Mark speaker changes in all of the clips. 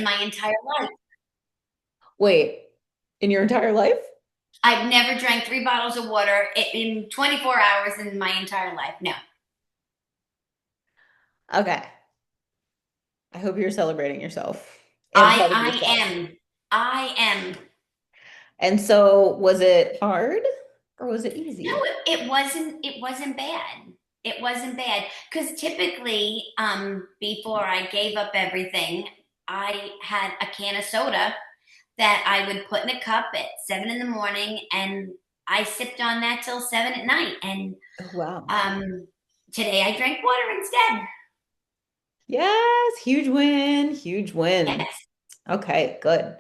Speaker 1: my entire life.
Speaker 2: Wait, in your entire life?
Speaker 1: I've never drank 3 bottles of water in 24 hours in my entire life. No,
Speaker 2: Okay. I hope you're celebrating yourself and
Speaker 1: I
Speaker 2: proud of
Speaker 1: I
Speaker 2: yourself.
Speaker 1: am. I am.
Speaker 2: And so was it hard or was it
Speaker 1: No,
Speaker 2: easy?
Speaker 1: it wasn't bad. It wasn't bad because typically, before I gave up everything, I had a can of soda that I would put in a cup at 7 in the morning, and I sipped on that till 7 at night. And
Speaker 2: Oh, wow.
Speaker 1: um, today I drank water instead.
Speaker 2: Yes, huge win, huge win.
Speaker 1: Yes.
Speaker 2: Okay, good.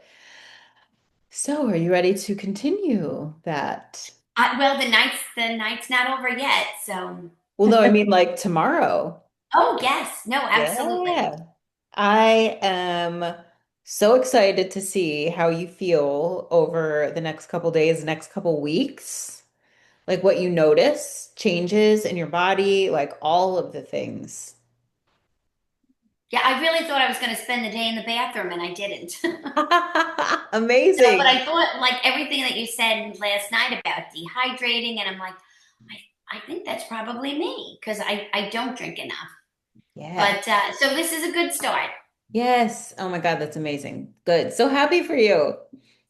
Speaker 2: So are you ready to continue that?
Speaker 1: Well, the night's not over yet. So,
Speaker 2: Well, no, I mean like tomorrow.
Speaker 1: oh yes, no, absolutely.
Speaker 2: Yeah. I am so excited to see how you feel over the next couple days, next couple weeks. Like what you notice, changes in your body, like all of the things.
Speaker 1: Yeah, I really thought I was going to spend the day in the bathroom, and I didn't. No, but
Speaker 2: Amazing.
Speaker 1: I thought like everything that you said last night about dehydrating, and I'm like, I think that's probably me because I don't drink enough.
Speaker 2: Yeah.
Speaker 1: But so this is a good start.
Speaker 2: Yes. Oh my God, that's amazing. Good. So happy for you.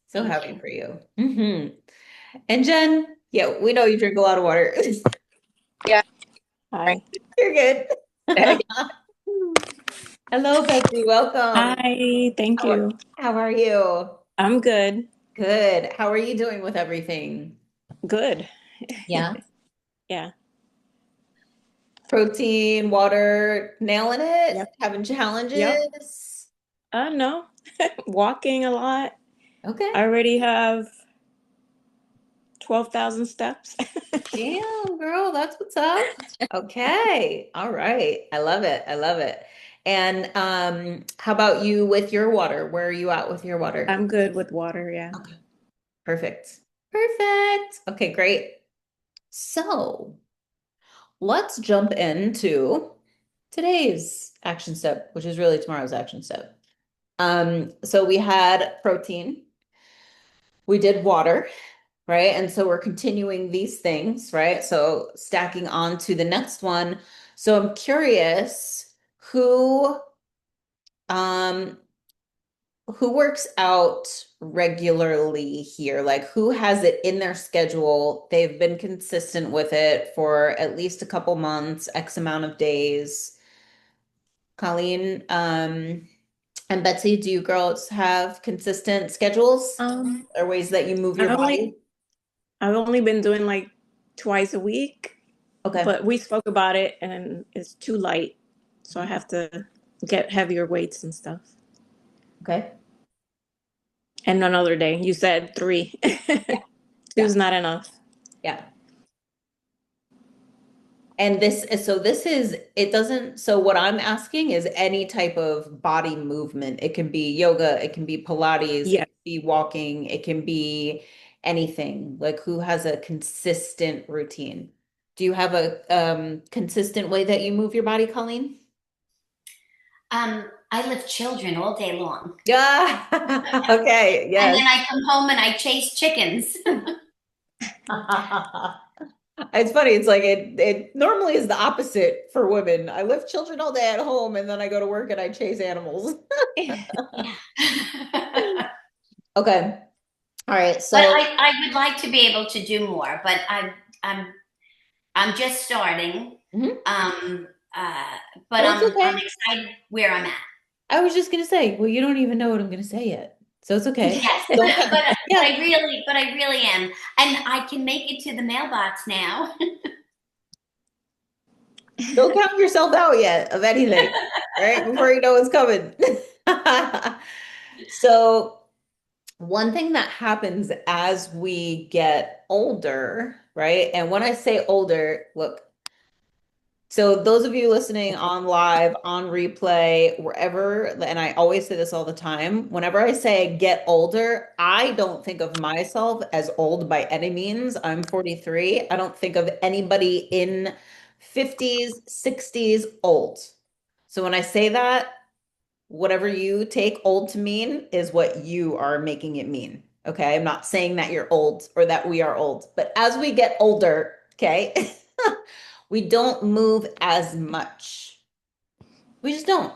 Speaker 2: So
Speaker 1: Thank
Speaker 2: happy
Speaker 1: you.
Speaker 2: for you. And Jen, yeah, we know you drink a lot of water.
Speaker 3: Yeah.
Speaker 2: Right.
Speaker 3: Hi.
Speaker 2: You're good. Hello, Betsy. Welcome.
Speaker 3: Hi, thank
Speaker 2: How are,
Speaker 3: you.
Speaker 2: how are you?
Speaker 3: I'm good.
Speaker 2: Good. How are you doing with everything?
Speaker 3: Good.
Speaker 2: Yeah.
Speaker 3: Yeah.
Speaker 2: Protein, water, nailing it,
Speaker 3: Yep.
Speaker 2: having
Speaker 3: Yep.
Speaker 2: challenges.
Speaker 3: No. Walking a lot.
Speaker 2: Okay.
Speaker 3: I already have 12,000 steps.
Speaker 2: Damn, girl, that's what's up. Okay. All right. I love it. I love it. And how about you with your water? Where are you at with your water?
Speaker 3: I'm good with water, yeah.
Speaker 2: Okay. Perfect. Perfect. Okay, great. So let's jump into today's action step, which is really tomorrow's action step. So we had protein, we did water, right? And so we're continuing these things, right? So stacking on to the next one. So I'm curious um who works out regularly here? Like who has it in their schedule? They've been consistent with it for at least a couple months, X amount of days. Colleen, and Betsy, do you girls have consistent schedules
Speaker 3: Um,
Speaker 2: or ways that you move
Speaker 3: I
Speaker 2: your
Speaker 3: only
Speaker 2: body?
Speaker 3: I've only been doing like twice a week,
Speaker 2: Okay.
Speaker 3: but we spoke about it and it's too light. So I have to get heavier weights and stuff.
Speaker 2: Okay.
Speaker 3: And another day. You said three.
Speaker 2: Yeah. Yeah.
Speaker 3: Two's not enough.
Speaker 2: Yeah. And this is, it doesn't, so what I'm asking is any type of body movement. It can be yoga, it can be Pilates, it
Speaker 3: Yeah.
Speaker 2: can be walking, it can be anything. Like who has a consistent routine? Do you have a consistent way that you move your body, Colleen?
Speaker 1: I lift children all day long,
Speaker 2: Yeah. Okay.
Speaker 1: and
Speaker 2: Yes.
Speaker 1: then I come home and I chase chickens.
Speaker 2: It's funny. It's like it normally is the opposite for women. I lift children all day at home and then I go to work and I chase animals.
Speaker 1: Yeah.
Speaker 2: Okay. All right.
Speaker 1: But
Speaker 2: So,
Speaker 1: I would like to be able to do more, but I'm I'm just starting.
Speaker 2: mhm.
Speaker 1: Um, uh, but
Speaker 2: Well, it's
Speaker 1: I'm
Speaker 2: okay.
Speaker 1: excited where I'm at.
Speaker 2: I was just gonna say, well, you don't even know what I'm gonna say yet. So it's okay.
Speaker 1: Yes,
Speaker 2: Don't count.
Speaker 1: but
Speaker 2: Yeah.
Speaker 1: I really am, and I can make it to the mailbox now.
Speaker 2: Don't count yourself out yet of anything, right? Before you know what's coming. So one thing that happens as we get older, right? And when I say older, look, so those of you listening on live, on replay, wherever, and I always say this all the time, whenever I say get older, I don't think of myself as old by any means. I'm 43. I don't think of anybody in 50s, 60s old. So when I say that, Whatever you take old to mean is what you are making it mean. Okay. I'm not saying that you're old or that we are old, but as we get older, okay, we don't move as much. We just don't.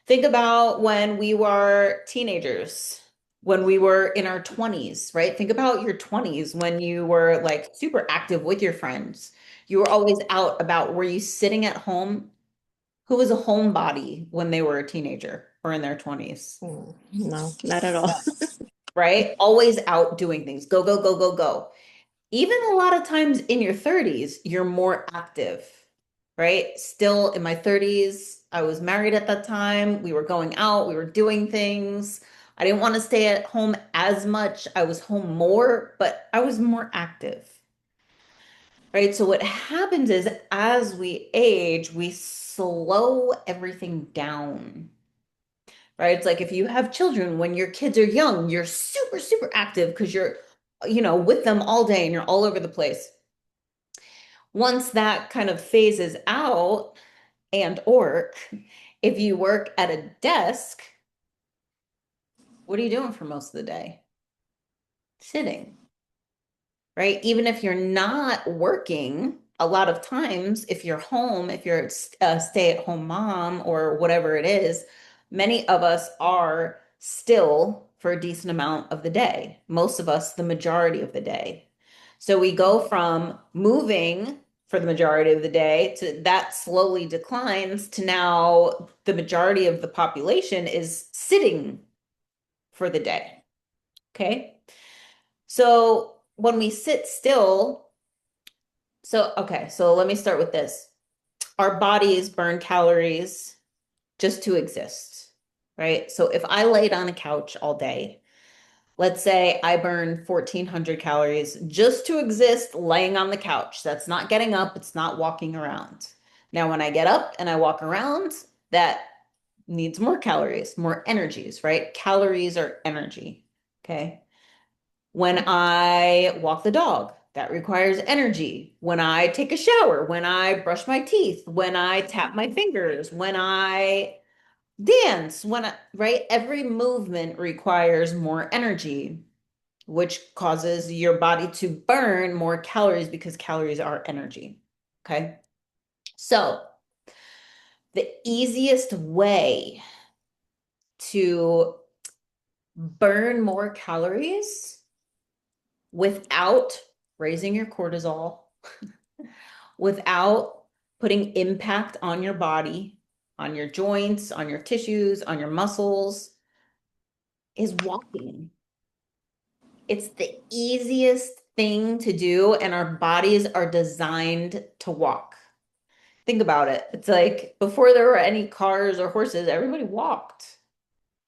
Speaker 2: Think about when we were teenagers, when we were in our 20s, right? Think about your 20s when you were like super active with your friends. You were always out about, were you sitting at home? Who was a homebody when they were a teenager or in their 20s?
Speaker 3: No, not at all.
Speaker 2: Right? Always out doing things. Go, go, go, go, go. Even a lot of times in your 30s, you're more active, right? Still in my 30s, I was married at that time. We were going out, we were doing things. I didn't want to stay at home as much. I was home more, but I was more active, right? So what happens is as we age, we slow everything down, right? It's like if you have children, when your kids are young, you're super, super active because you're, with them all day and you're all over the place. Once that kind of phases out, and or if you work at a desk, what are you doing for most of the day? Sitting, right? Even if you're not working, a lot of times, if you're home, if you're a stay-at-home mom or whatever it is, many of us are still for a decent amount of the day. Most of us, the majority of the day. So we go from moving for the majority of the day to that slowly declines to now the majority of the population is sitting for the day. Okay. So when we sit still, so let me start with this. Our bodies burn calories just to exist, right? So if I laid on a couch all day, let's say I burn 1,400 calories just to exist laying on the couch. That's not getting up, it's not walking around. Now, when I get up and I walk around, that needs more calories, more energies, right? Calories are energy. Okay. When I walk the dog, that requires energy. When I take a shower, when I brush my teeth, when I tap my fingers, when I dance, right? Every movement requires more energy, which causes your body to burn more calories because calories are energy. Okay. So the easiest way to burn more calories without raising your cortisol, without putting impact on your body, on your joints, on your tissues, on your muscles, is walking. It's the easiest thing to do, and our bodies are designed to walk. Think about it. It's like before there were any cars or horses, everybody walked,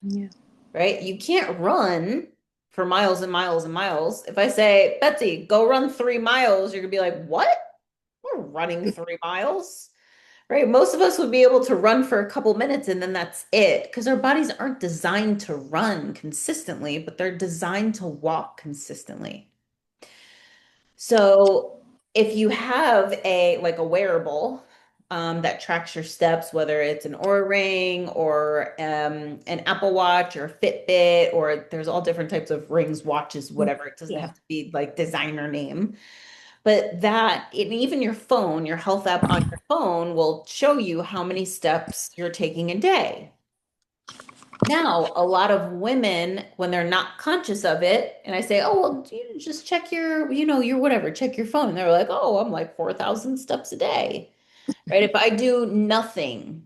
Speaker 3: Yeah.
Speaker 2: right? You can't run for miles and miles and miles. If I say, Betsy, go run 3 miles, you're gonna be like, what? We're running 3 miles, right? Most of us would be able to run for a couple minutes and then that's it, because our bodies aren't designed to run consistently, but they're designed to walk consistently. So if you have a wearable that tracks your steps, whether it's an Oura Ring or an Apple Watch or a Fitbit, or there's all different types of rings, watches, whatever. It doesn't
Speaker 3: Yeah.
Speaker 2: have to be like designer name. But and even your phone, your health app on your phone will show you how many steps you're taking a day. Now, a lot of women, when they're not conscious of it, and I say, oh, well, you just check your whatever, check your phone. And they're like, oh, I'm like 4,000 steps a day, right? If I do nothing,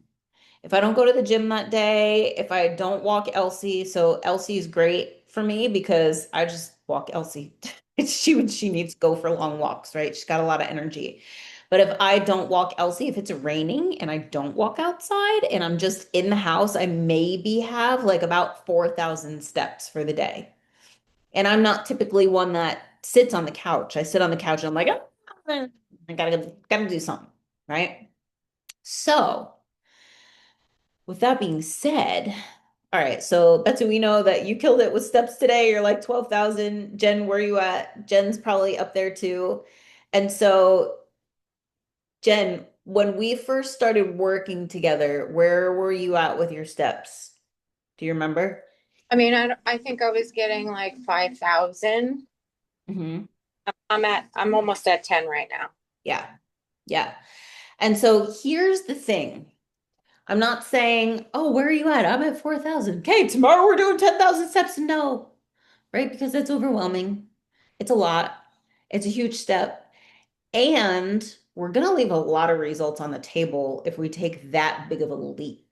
Speaker 2: if I don't go to the gym that day, if I don't walk Elsie, so Elsie is great for me because I just walk Elsie. She needs to go for long walks, right? She's got a lot of energy. But if I don't walk Elsie, if it's raining and I don't walk outside and I'm just in the house, I maybe have like about 4,000 steps for the day. And I'm not typically one that sits on the couch. I sit on the couch and I'm like, oh, I gotta do something, right? So with that being said, all right, so Betsy, we know that you killed it with steps today. You're like 12,000. Jen, where are you at? Jen's probably up there too. And so, Jen, when we first started working together, where were you at with your steps? Do you remember?
Speaker 4: I mean, I think I was getting like 5,000.
Speaker 2: Hmm.
Speaker 4: I'm almost at 10 right now.
Speaker 2: Yeah. Yeah. And so here's the thing. I'm not saying, oh, where are you at? I'm at 4,000. Okay, tomorrow we're doing 10,000 steps. No, right? Because it's overwhelming. It's a lot. It's a huge step. And we're going to leave a lot of results on the table if we take that big of a leap.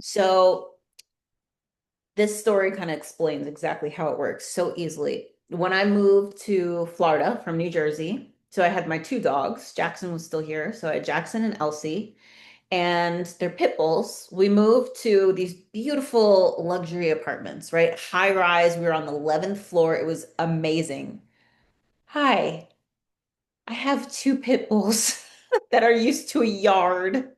Speaker 2: So this story kind of explains exactly how it works so easily. When I moved to Florida from New Jersey, so I had my two dogs. Jackson was still here. So I had Jackson and Elsie, and they're pit bulls. We moved to these beautiful luxury apartments, right? High rise. We were on the 11th floor. It was amazing. Hi, I have two pit bulls that are used to a yard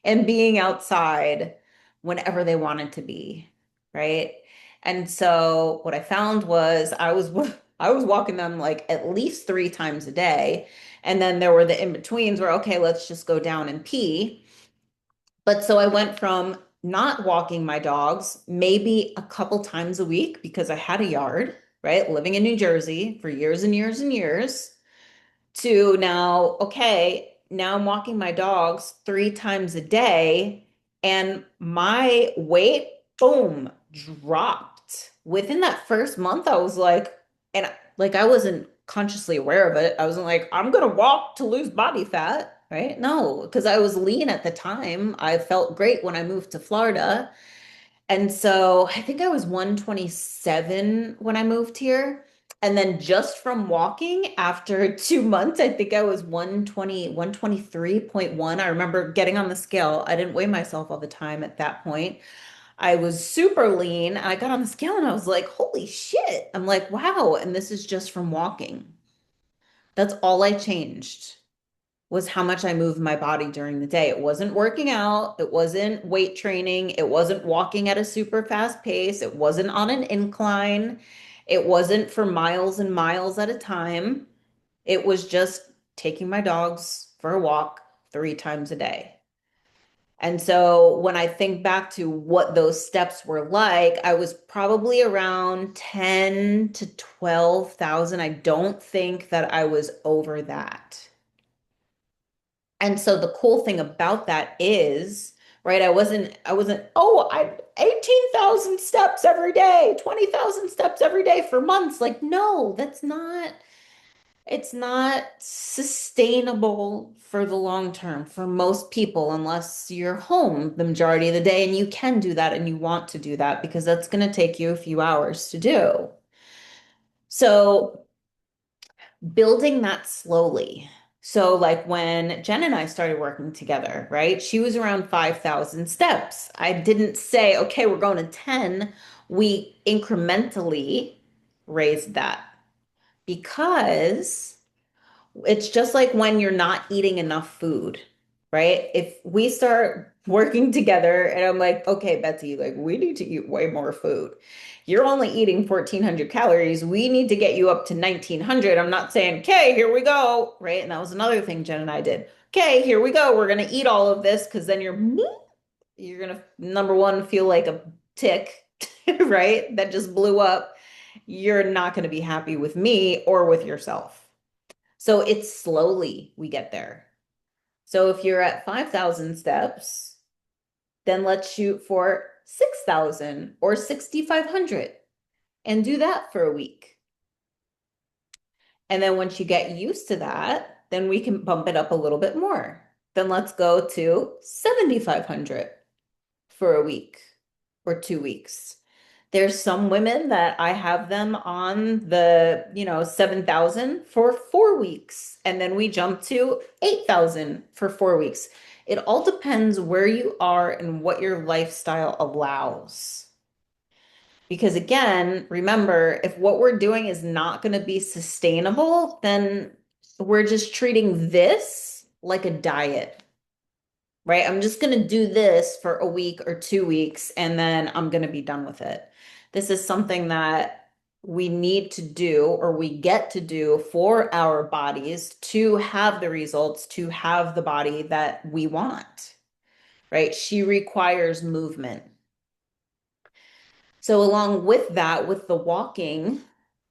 Speaker 2: and being outside whenever they wanted to be, right? And so what I found was I was walking them like at least 3 times a day. And then there were the in-betweens where, okay, let's just go down and pee. But so I went from not walking my dogs maybe a couple times a week because I had a yard, right? Living in New Jersey for years and years and years, to now, okay, now I'm walking my dogs 3 times a day, and my weight, boom, dropped. Within that first month, I was like, and like I wasn't consciously aware of it. I wasn't like, I'm gonna walk to lose body fat, right? No, because I was lean at the time. I felt great when I moved to Florida. And so I think I was 127 when I moved here. And then just from walking after 2 months, I think I was 120, 123.1. I remember getting on the scale. I didn't weigh myself all the time at that point. I was super lean. I got on the scale and I was like, holy shit. I'm like, wow. And this is just from walking. That's all I changed was how much I moved my body during the day. It wasn't working out, it wasn't weight training, it wasn't walking at a super fast pace, it wasn't on an incline, it wasn't for miles and miles at a time. It was just taking my dogs for a walk 3 times a day. And so when I think back to what those steps were like, I was probably around 10 to 12,000. I don't think that I was over that. And so the cool thing about that is, right, I wasn't, oh, I 18,000 steps every day, 20,000 steps every day for months. Like, no, it's not sustainable for the long term for most people unless you're home the majority of the day and you can do that and you want to do that because that's going to take you a few hours to do. So building that slowly. So, like when Jen and I started working together, right? She was around 5,000 steps. I didn't say, okay, we're going to 10. We incrementally raised that because it's just like when you're not eating enough food, right? If we start working together and I'm like, okay, Betsy, like we need to eat way more food. You're only eating 1,400 calories. We need to get you up to 1,900. I'm not saying, okay, here we go, right? And that was another thing Jen and I did. Okay, here we go. We're gonna eat all of this because then you're gonna number one feel like a tick, right? That just blew up. You're not gonna be happy with me or with yourself. So it's slowly we get there. So if you're at 5,000 steps, then let's shoot for 6,000 or 6,500 and do that for a week. And then once you get used to that, then we can bump it up a little bit more. Then let's go to 7,500 for a week or 2 weeks. There's some women that I have them on the, 7,000 for 4 weeks. And then we jump to 8,000 for 4 weeks. It all depends where you are and what your lifestyle allows. Because again, remember, if what we're doing is not going to be sustainable, then we're just treating this like a diet, right? I'm just going to do this for a week or 2 weeks and then I'm going to be done with it. This is something that we need to do or we get to do for our bodies to have the results, to have the body that we want, right? She requires movement. So along with that, with the walking,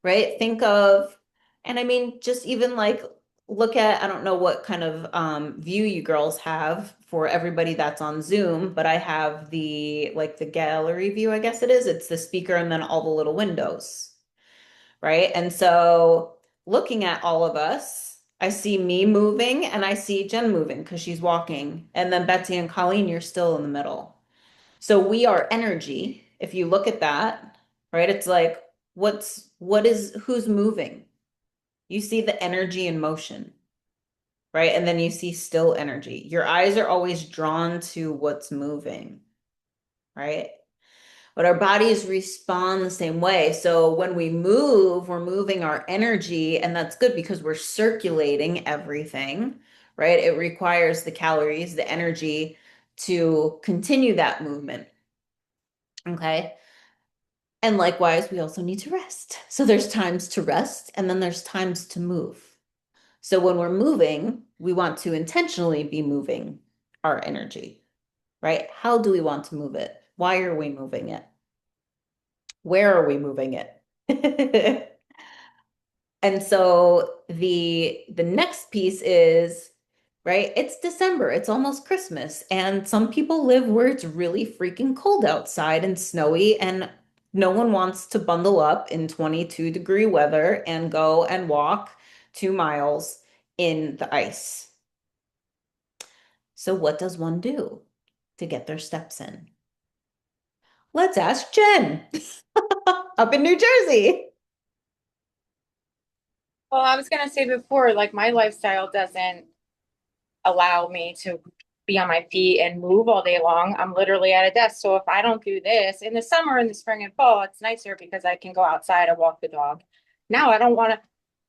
Speaker 2: right? Think of, and I mean, just even like look at, I don't know what kind of view you girls have for everybody that's on Zoom, but I have the like the gallery view, I guess it is. It's the speaker and then all the little windows, right? And so looking at all of us, I see me moving and I see Jen moving because she's walking. And then Betsy and Colleen, you're still in the middle. So we are energy. If you look at that, right? It's like, who's moving? You see the energy in motion, right? And then you see still energy. Your eyes are always drawn to what's moving, right? But our bodies respond the same way. So when we move, we're moving our energy, and that's good because we're circulating everything, right? It requires the calories, the energy to continue that movement. Okay. And likewise, we also need to rest. So there's times to rest and then there's times to move. So when we're moving, we want to intentionally be moving our energy, right? How do we want to move it? Why are we moving it? Where are we moving it? And so the next piece is, right? It's December, it's almost Christmas, and some people live where it's really freaking cold outside and snowy, and no one wants to bundle up in 22-degree weather and go and walk 2 miles in the ice. So what does one do to get their steps in? Let's ask Jen up in New Jersey.
Speaker 4: Well, I was gonna say before, like my lifestyle doesn't allow me to be on my feet and move all day long. I'm literally at a desk. So if I don't do this in the summer, in the spring and fall, it's nicer because I can go outside and walk the dog. Now I don't want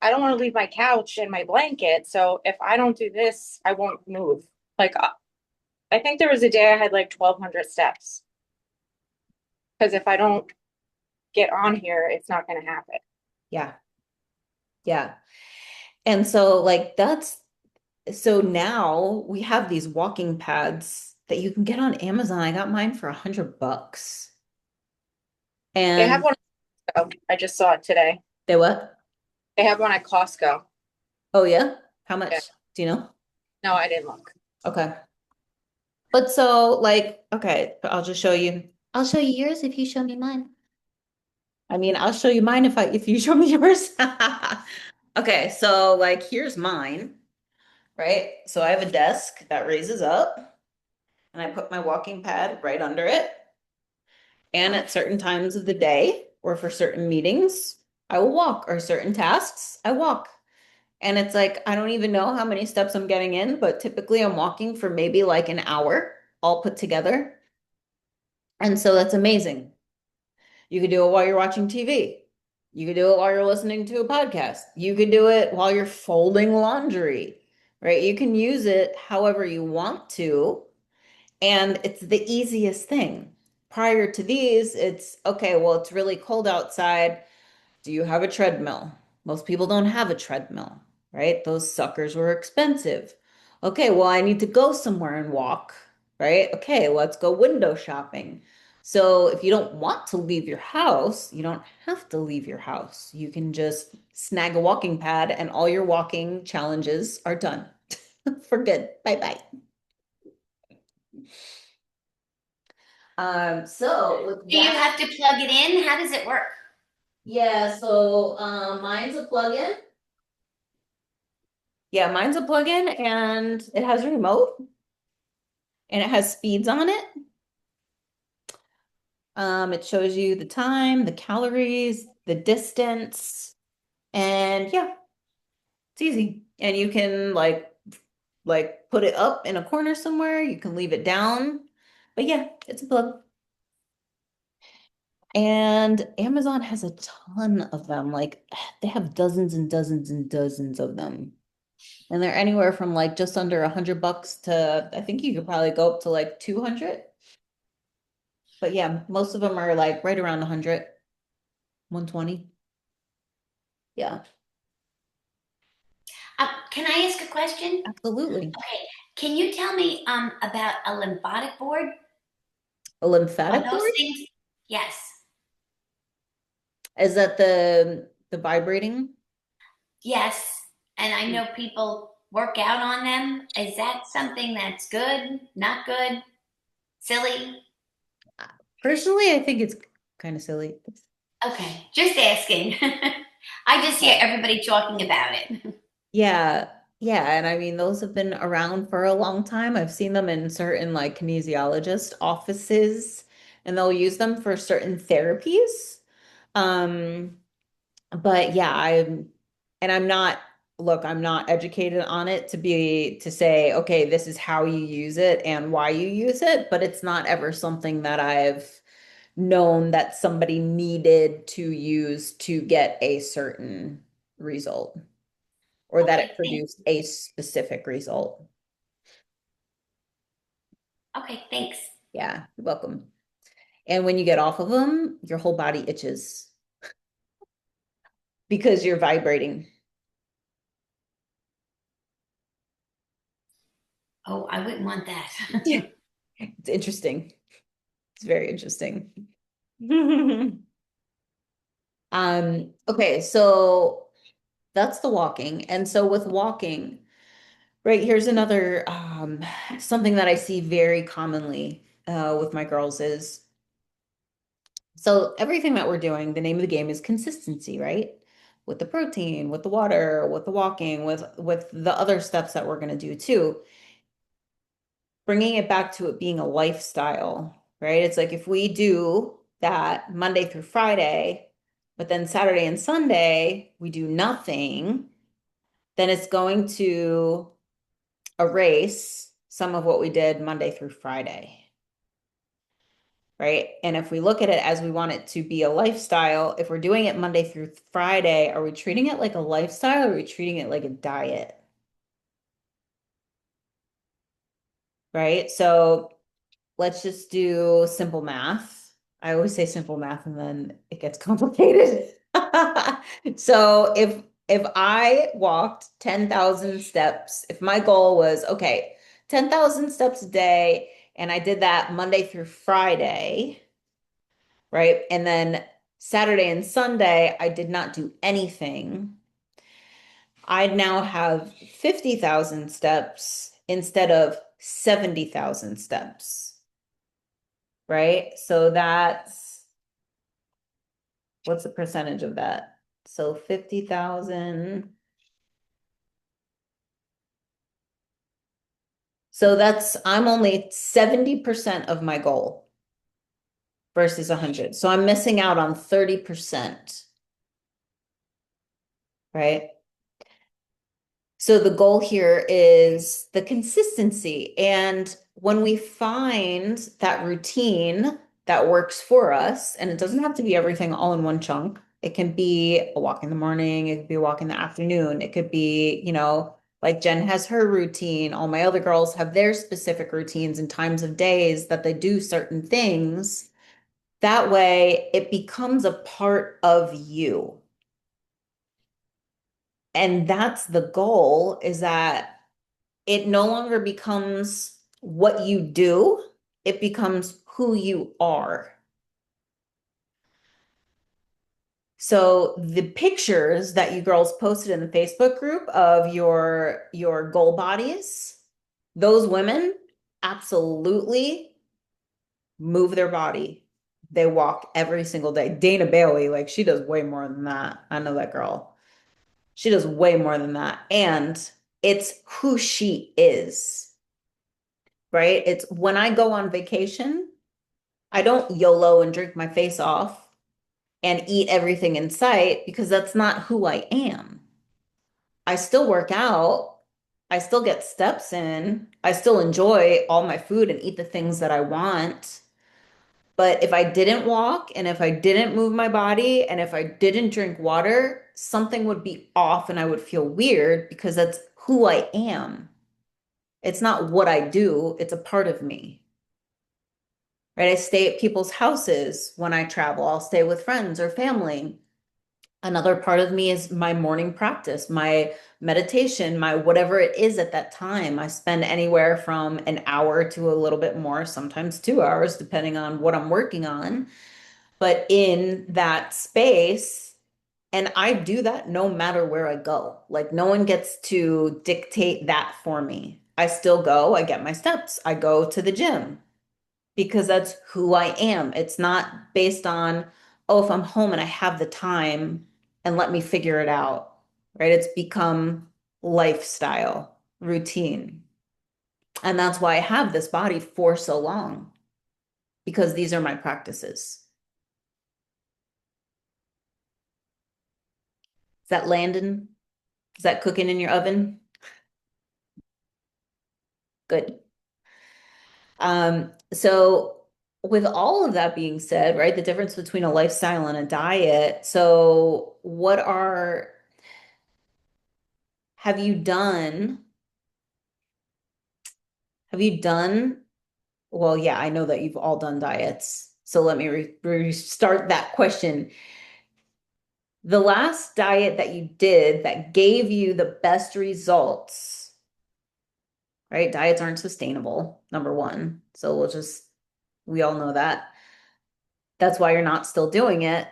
Speaker 4: to leave my couch and my blanket. So if I don't do this, I won't move. Like I think there was a day I had like 1,200 steps. Because if I don't get on here, it's not going to happen.
Speaker 2: Yeah. Yeah. And so like so now we have these walking pads that you can get on Amazon. I got mine for $100.
Speaker 4: They have
Speaker 2: And
Speaker 4: one. Oh, I just saw it today.
Speaker 2: they what?
Speaker 4: They have one at Costco.
Speaker 2: Oh yeah? How much?
Speaker 4: Yeah.
Speaker 2: Do you know?
Speaker 4: No, I didn't look.
Speaker 2: Okay. But so like, okay, I'll just show you. I'll show you yours if you show me mine. I mean, I'll show you mine if you show me yours. Okay, so like here's mine, right? So I have a desk that raises up and I put my walking pad right under it. And at certain times of the day or for certain meetings, I will walk, or certain tasks, I walk. And it's like, I don't even know how many steps I'm getting in, but typically I'm walking for maybe like an hour all put together. And so that's amazing. You could do it while you're watching TV. You could do it while you're listening to a podcast. You could do it while you're folding laundry, right? You can use it however you want to. And it's the easiest thing. Prior to these, it's okay, well, it's really cold outside. Do you have a treadmill? Most people don't have a treadmill, right? Those suckers were expensive. Okay, well, I need to go somewhere and walk, right? Okay, let's go window shopping. So if you don't want to leave your house, you don't have to leave your house. You can just snag a walking pad and all your walking challenges are done for good. Bye-bye. So with
Speaker 1: Do you
Speaker 2: that,
Speaker 1: have to plug it in? How does it work?
Speaker 2: yeah, so mine's a plug-in. Yeah, mine's a plug-in and it has a remote and it has speeds on it. It shows you the time, the calories, the distance, and yeah, it's easy. And you can like put it up in a corner somewhere, you can leave it down. But yeah, it's a plug. And Amazon has a ton of them. Like they have dozens and dozens and dozens of them. And they're anywhere from like just under $100 to I think you could probably go up to like 200. But yeah, most of them are like right around 100, 120. Yeah,
Speaker 1: Can I ask a question?
Speaker 2: absolutely.
Speaker 1: Okay. Can you tell me about a lymphatic board?
Speaker 2: A
Speaker 1: Are
Speaker 2: lymphatic
Speaker 1: those
Speaker 2: board?
Speaker 1: things? Yes.
Speaker 2: Is that the vibrating?
Speaker 1: Yes, and I know people work out on them. Is that something that's good, not good, silly?
Speaker 2: Personally, I think it's kind of silly.
Speaker 1: Okay, just asking. I just hear everybody talking about it.
Speaker 2: Yeah, yeah, and I mean those have been around for a long time. I've seen them in certain like kinesiologist offices, and they'll use them for certain therapies. Um, but yeah, I'm not, look, I'm not educated on it to say, okay, this is how you use it and why you use it, but it's not ever something that I've known that somebody needed to use to get a certain result or that it
Speaker 1: Okay,
Speaker 2: produced a specific result.
Speaker 1: okay, thanks.
Speaker 2: Yeah, you're welcome. And when you get off of them, your whole body itches because you're vibrating.
Speaker 1: Oh, I wouldn't want
Speaker 2: Yeah.
Speaker 1: that.
Speaker 2: It's interesting. It's very interesting. Okay, so that's the walking. And so with walking, right, here's another something that I see very commonly with my girls is so everything that we're doing, the name of the game is consistency, right? With the protein, with the water, with the walking, with the other steps that we're going to do too. Bringing it back to it being a lifestyle, right? It's like if we do that Monday through Friday, but then Saturday and Sunday we do nothing, then it's going to erase some of what we did Monday through Friday. Right. And if we look at it as we want it to be a lifestyle, if we're doing it Monday through Friday, are we treating it like a lifestyle or are we treating it like a diet? Right. So let's just do simple math. I always say simple math and then it gets complicated. So if I walked 10,000 steps, if my goal was okay, 10,000 steps a day, and I did that Monday through Friday, right? And then Saturday and Sunday, I did not do anything. I'd now have 50,000 steps instead of 70,000 steps, right? So that's, what's the percentage of that? So 50,000. So that's, I'm only 70% of my goal versus 100. So I'm missing out on 30%, right? So the goal here is the consistency. And when we find that routine that works for us, and it doesn't have to be everything all in one chunk. It can be a walk in the morning, it could be a walk in the afternoon, it could be, like Jen has her routine, all my other girls have their specific routines and times of days that they do certain things. That way it becomes a part of you. And that's the goal, is that it no longer becomes what you do, it becomes who you are. So the pictures that you girls posted in the Facebook group of your goal bodies, those women absolutely move their body. They walk every single day. Dana Bailey, like she does way more than that. I know that girl. She does way more than that. And it's who she is, right? It's when I go on vacation, I don't YOLO and drink my face off and eat everything in sight because that's not who I am. I still work out. I still get steps in. I still enjoy all my food and eat the things that I want. But if I didn't walk and if I didn't move my body and if I didn't drink water, something would be off and I would feel weird because that's who I am. It's not what I do, it's a part of me. Right? I stay at people's houses when I travel. I'll stay with friends or family. Another part of me is my morning practice, my meditation, my whatever it is at that time. I spend anywhere from an hour to a little bit more, sometimes 2 hours, depending on what I'm working on. but in that space, and I do that no matter where I go. Like no one gets to dictate that for me. I still go, I get my steps, I go to the gym because that's who I am. It's not based on, oh, if I'm home and I have the time and let me figure it out, right? It's become lifestyle, routine. And that's why I have this body for so long, because these are my practices. Is that landing? Is that cooking in your oven? Good. So with all of that being said, right, the difference between a lifestyle and a diet. So have you done, have you done, well, yeah, I know that you've all done diets. So let me restart that question. The last diet that you did that gave you the best results, right? Diets aren't sustainable, number one. So we all know that. That's why you're not still doing it.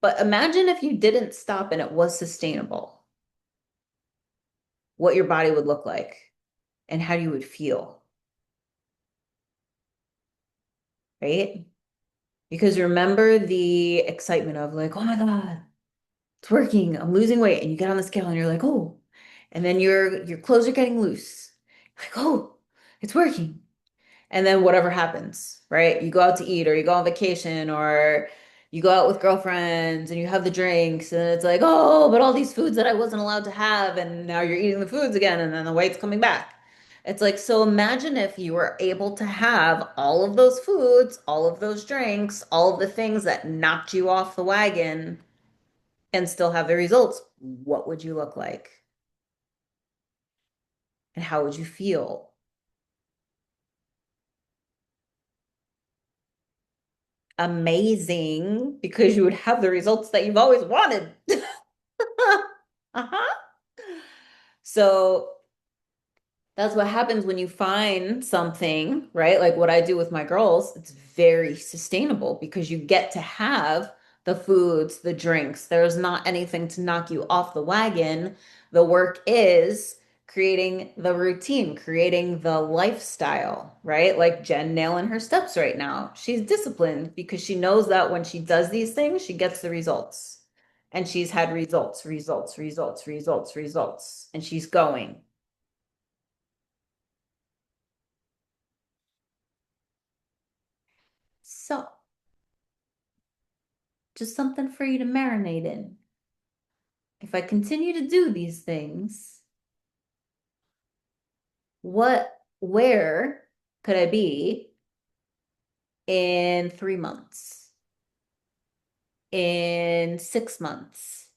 Speaker 2: But imagine if you didn't stop and it was sustainable, what your body would look like and how you would feel, right? Because remember the excitement of like, oh my God, it's working. I'm losing weight. And you get on the scale and you're like, oh, and then your clothes are getting loose. Like, oh, it's working. And then whatever happens, right? You go out to eat or you go on vacation or you go out with girlfriends and you have the drinks and it's like, oh, but all these foods that I wasn't allowed to have and now you're eating the foods again and then the weight's coming back. It's like, so imagine if you were able to have all of those foods, all of those drinks, all of the things that knocked you off the wagon and still have the results. What would you look like? And how would you feel? Amazing, because you would have the results that you've always wanted. Uh-huh. So that's what happens when you find something, right? Like what I do with my girls, it's very sustainable because you get to have the foods, the drinks. There's not anything to knock you off the wagon. The work is creating the routine, creating the lifestyle, right? Like Jen nailing her steps right now. She's disciplined because she knows that when she does these things, she gets the results. And she's had results, results, results, results, results, and she's going. So, just something for you to marinate in. If I continue to do these things, where could I be in 3 months, in 6 months,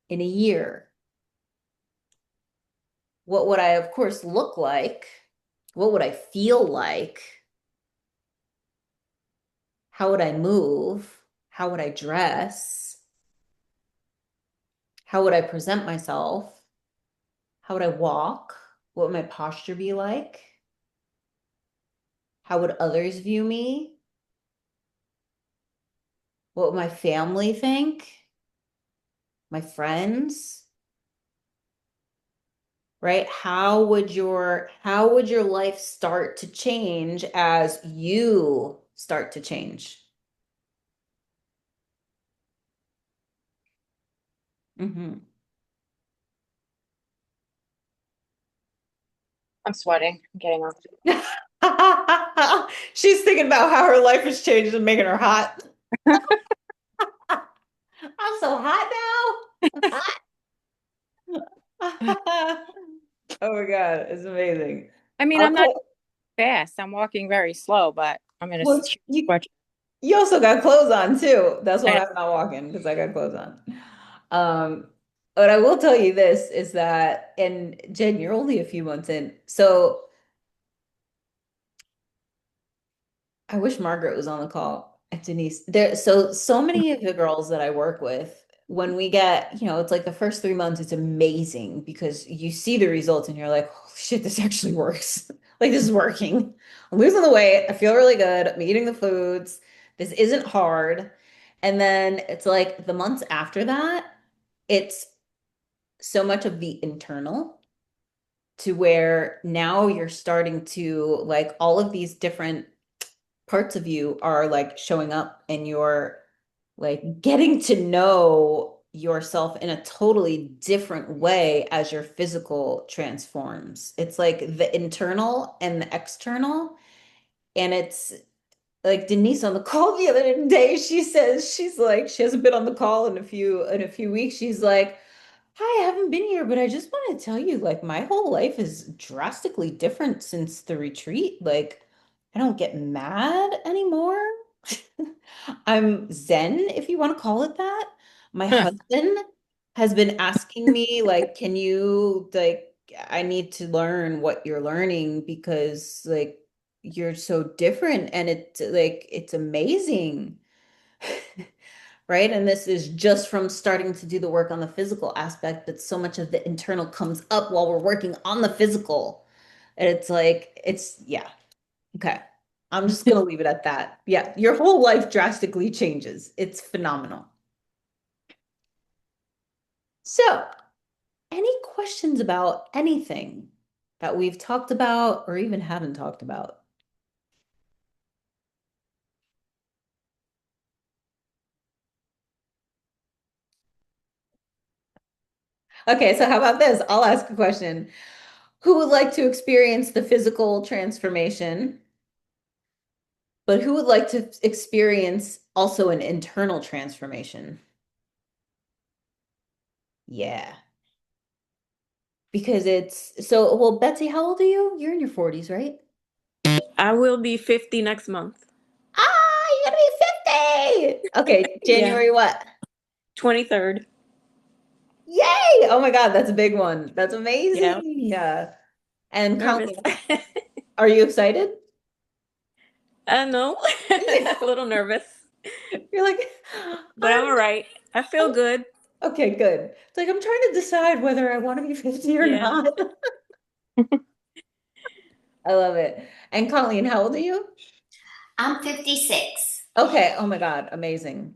Speaker 2: in a year? What would I, of course, look like? What would I feel like? How would I move? How would I dress? How would I present myself? How would I walk? What would my posture be like? How would others view me? What would my family think? My friends? Right? How would your life start to change as you start to change? Hmm.
Speaker 4: I'm sweating. I'm getting off.
Speaker 2: She's thinking about how her life has changed and making her hot. I'm so hot now. Oh my God, it's amazing.
Speaker 4: I mean, I'm not
Speaker 2: Okay.
Speaker 4: fast. I'm walking very slow, but I'm in a
Speaker 2: Well, you
Speaker 4: sweat.
Speaker 2: you also got clothes on too. That's
Speaker 4: I
Speaker 2: why
Speaker 4: know.
Speaker 2: I'm not walking because I got clothes on. Um, but I will tell you this is that, and Jen, you're only a few months in. So I wish Margaret was on the call. And Denise, so many of the girls that I work with, when we get, it's like the first 3 months, it's amazing because you see the results and you're like, holy shit, this actually works. Like this is working. I'm losing the weight. I feel really good. I'm eating the foods. This isn't hard. And then it's like the months after that, it's so much of the internal to where now you're starting to like all of these different parts of you are like showing up and you're like getting to know yourself in a totally different way as your physical transforms. It's like the internal and the external. And it's like Denise on the call the other day, she says she's like, she hasn't been on the call in a few weeks. She's like, hi, I haven't been here, but I just want to tell you, like, my whole life is drastically different since the retreat. Like, I don't get mad anymore. I'm Zen, if you want to call it that. My husband has been asking me, like, can you, like, I need to learn what you're learning because, like, you're so different and it's amazing. Right? And this is just from starting to do the work on the physical aspect, but so much of the internal comes up while we're working on the physical. And it's like, yeah. Okay. I'm just going to leave it at that. Yeah. Your whole life drastically changes. It's phenomenal. So, any questions about anything that we've talked about or even haven't talked about? Okay, so how about this? I'll ask a question. Who would like to experience the physical transformation, but who would like to experience also an internal transformation? Yeah. Because it's so, well, Betsy, how old are you? You're in your 40s, right?
Speaker 3: I will be 50 next month.
Speaker 2: Ah, you're gonna be 50. Okay,
Speaker 3: Yeah.
Speaker 2: January what?
Speaker 3: 23rd.
Speaker 2: Yay! Oh my God, that's a big one. That's
Speaker 3: Yeah.
Speaker 2: amazing. Yeah. And
Speaker 3: Nervous.
Speaker 2: Colleen, are you excited?
Speaker 3: No. A little nervous,
Speaker 2: You're like,
Speaker 3: but I'm all right. I feel good.
Speaker 2: okay, good. It's like I'm trying to decide whether I want to be 50 or
Speaker 3: Yeah.
Speaker 2: not. I love it. And Colleen, how old are you?
Speaker 1: I'm 56.
Speaker 2: Okay. Oh my God. Amazing.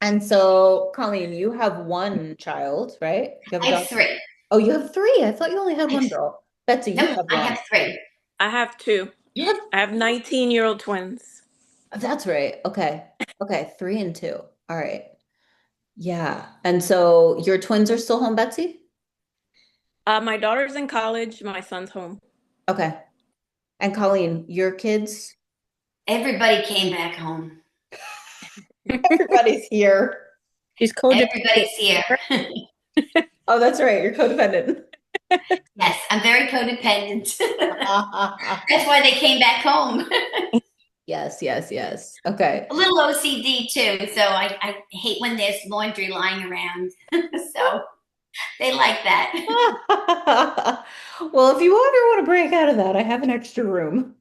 Speaker 2: And so, Colleen, you have one child, right? You have a
Speaker 1: I have
Speaker 2: daughter.
Speaker 1: three.
Speaker 2: Oh, you have three. I thought you only had
Speaker 1: I,
Speaker 2: one girl. Betsy, you
Speaker 1: nope,
Speaker 2: have
Speaker 1: I
Speaker 2: one.
Speaker 1: have three.
Speaker 3: I have two.
Speaker 2: You have,
Speaker 3: I have 19-year-old twins.
Speaker 2: that's right. Okay. Okay. Three and two. All right. Yeah. And so your twins are still home, Betsy?
Speaker 3: My daughter's in college. My son's home.
Speaker 2: Okay. And Colleen, your kids,
Speaker 1: Everybody came back home.
Speaker 2: everybody's here.
Speaker 3: She's codependent.
Speaker 1: Everybody's here.
Speaker 2: Oh, that's right. You're codependent.
Speaker 1: Yes, I'm very codependent. That's why they came back home.
Speaker 2: Yes, yes, yes. Okay.
Speaker 1: A little OCD too, so I hate when there's laundry lying around. So they like that.
Speaker 2: Well, if you ever want to break out of that, I have an extra room.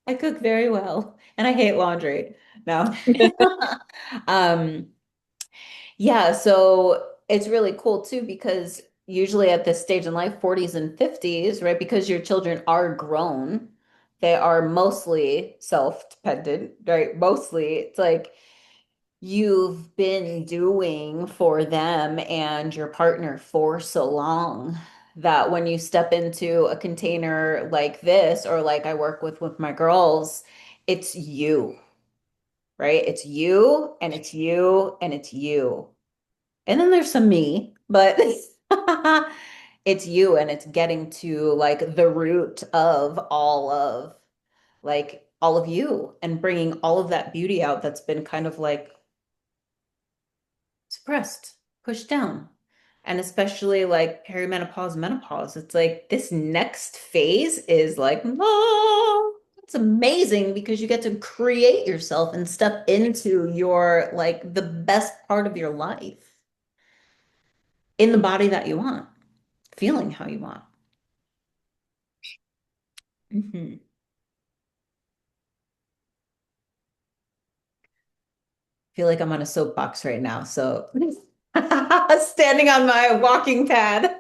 Speaker 2: I cook very well and I hate laundry. No. Um, yeah, so it's really cool too because usually at this stage in life, 40s and 50s, right? Because your children are grown, they are mostly self-dependent, right? Mostly it's like you've been doing for them and your partner for so long that when you step into a container like this, or like I work with my girls, it's you, right? It's you and it's you and it's you. And then there's some me, but it's you and it's getting to like the root of all of you and bringing all of that beauty out that's been kind of like suppressed, pushed down. And especially like perimenopause, menopause, it's like this next phase is like, oh, it's amazing because you get to create yourself and step into your like the best part of your life in the body that you want, feeling how you want. Mhm. Feel like I'm on a soapbox right now. So standing on my walking pad.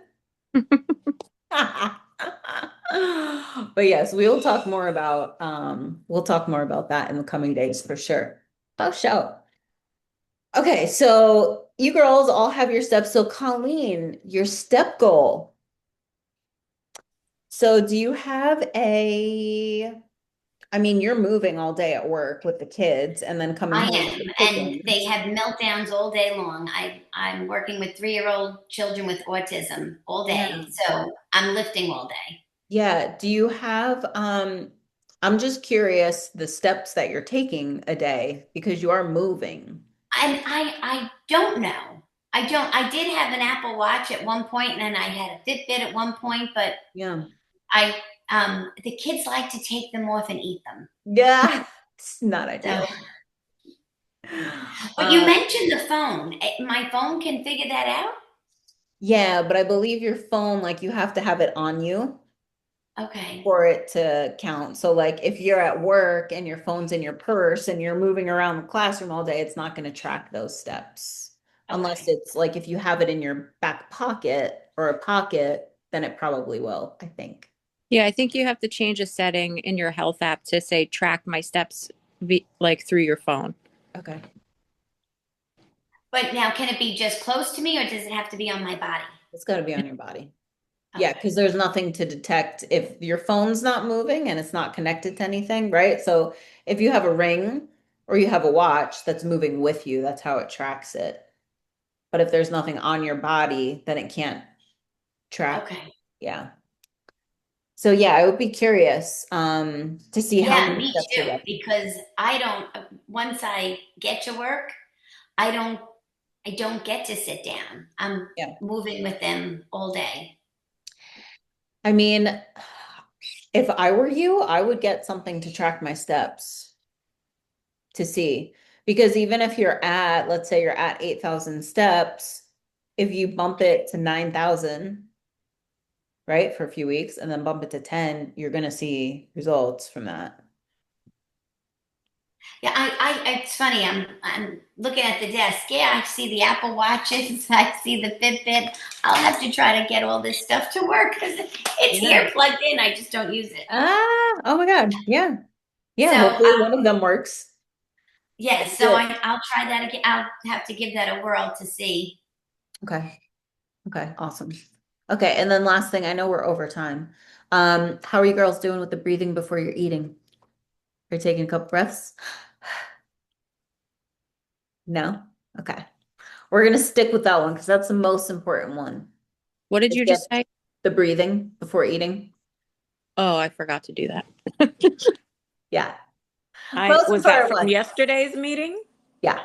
Speaker 2: But yes, we'll talk more about that in the coming days for sure. Oh, show. Okay, so you girls all have your steps. So Colleen, your step goal. So do you have I mean, you're moving all day at work with the kids and then coming
Speaker 1: I
Speaker 2: home
Speaker 1: am,
Speaker 2: with the
Speaker 1: and they
Speaker 2: chickens.
Speaker 1: have meltdowns all day long. I'm working with 3-year-old children with autism all day,
Speaker 2: Yeah.
Speaker 1: so I'm lifting all day.
Speaker 2: Yeah. Do you have, I'm just curious the steps that you're taking a day because you are moving.
Speaker 1: And I don't know. I don't. I did have an Apple Watch at one point, and then I had a Fitbit at one point, but
Speaker 2: Yeah.
Speaker 1: I the kids like to take them off and eat them.
Speaker 2: Yeah. It's not
Speaker 1: So,
Speaker 2: ideal.
Speaker 1: but you
Speaker 2: Um,
Speaker 1: mentioned the phone. My phone can figure that out.
Speaker 2: yeah, but I believe your phone, like you have to have it on you
Speaker 1: Okay.
Speaker 2: for it to count. So like if you're at work and your phone's in your purse and you're moving around the classroom all day, it's not going to track those steps. Unless
Speaker 1: Okay.
Speaker 2: it's like if you have it in your back pocket or a pocket, then it probably will, I think.
Speaker 4: Yeah, I think you have to change a setting in your health app to say track my steps like through your phone.
Speaker 2: Okay.
Speaker 1: But now, can it be just close to me, or does it have to be on my body?
Speaker 2: It's got to be on your body. Yeah,
Speaker 1: Okay.
Speaker 2: because there's nothing to detect if your phone's not moving and it's not connected to anything, right? So if you have a ring or you have a watch that's moving with you, that's how it tracks it. But if there's nothing on your body, then it can't track.
Speaker 1: Okay.
Speaker 2: Yeah. So yeah, I would be curious to see how
Speaker 1: Yeah,
Speaker 2: many
Speaker 1: me
Speaker 2: steps you're
Speaker 1: too.
Speaker 2: getting.
Speaker 1: Because I don't. Once I get to work, I don't. I don't get to sit down. I'm
Speaker 2: Yeah.
Speaker 1: moving with them all day.
Speaker 2: I mean, if I were you, I would get something to track my steps to see. Because even if you're at, let's say you're at 8,000 steps, if you bump it to 9,000, right, for a few weeks and then bump it to 10, you're going to see results from that.
Speaker 1: Yeah, it's funny. I'm looking at the desk. Yeah, I see the Apple Watches. I see the Fitbit. I'll have to try to get all this stuff to work because it's
Speaker 2: Yeah.
Speaker 1: here plugged in. I just don't use it.
Speaker 2: Oh my God. Yeah. Yeah.
Speaker 1: So,
Speaker 2: Hopefully one of them works.
Speaker 1: yes.
Speaker 2: That'd be
Speaker 1: So
Speaker 2: good.
Speaker 1: I'll try that again. I'll have to give that a whirl to see.
Speaker 2: Okay. Okay. Awesome. Okay. And then last thing, I know we're over time. How are you girls doing with the breathing before you're eating? You're taking a couple breaths? No? Okay. We're gonna stick with that one because that's the most important one.
Speaker 4: What did
Speaker 2: Is
Speaker 4: you
Speaker 2: get
Speaker 4: just say?
Speaker 2: the breathing before eating.
Speaker 4: Oh, I forgot to do that.
Speaker 2: Yeah.
Speaker 3: I
Speaker 2: Most
Speaker 3: was that
Speaker 2: important
Speaker 3: from
Speaker 2: one.
Speaker 3: yesterday's meeting?
Speaker 2: Yeah.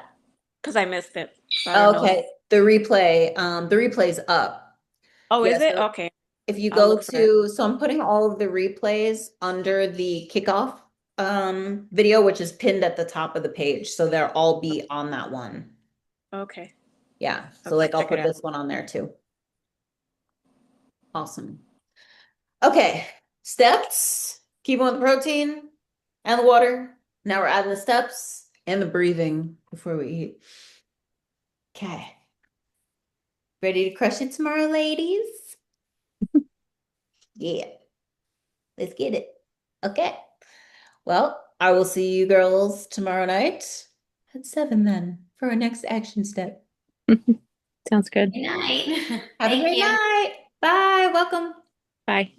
Speaker 3: Because I missed it. So I don't know.
Speaker 2: Okay. The replay's up.
Speaker 3: Oh,
Speaker 2: Yeah,
Speaker 3: is it?
Speaker 2: so
Speaker 3: Okay.
Speaker 2: if you
Speaker 3: I'll
Speaker 2: go
Speaker 3: look for it.
Speaker 2: to, so I'm putting all of the replays under the kickoff video, which is pinned at the top of the page. So they'll all be on that one.
Speaker 3: Okay.
Speaker 2: Yeah. So
Speaker 3: Okay,
Speaker 2: like I'll
Speaker 3: check it
Speaker 2: put
Speaker 3: out.
Speaker 2: this one on there too. Awesome. Okay. Steps. Keep on the protein and the water. Now we're adding the steps and the breathing before we eat. Okay. Ready to crush it tomorrow, ladies? Yeah. Let's get it. Okay. Well, I will see you girls tomorrow night at 7 then for our next action step.
Speaker 4: Sounds good.
Speaker 1: Good night.
Speaker 2: Have a
Speaker 1: Thank
Speaker 2: great
Speaker 1: you.
Speaker 2: night. Bye. Welcome.
Speaker 4: Bye.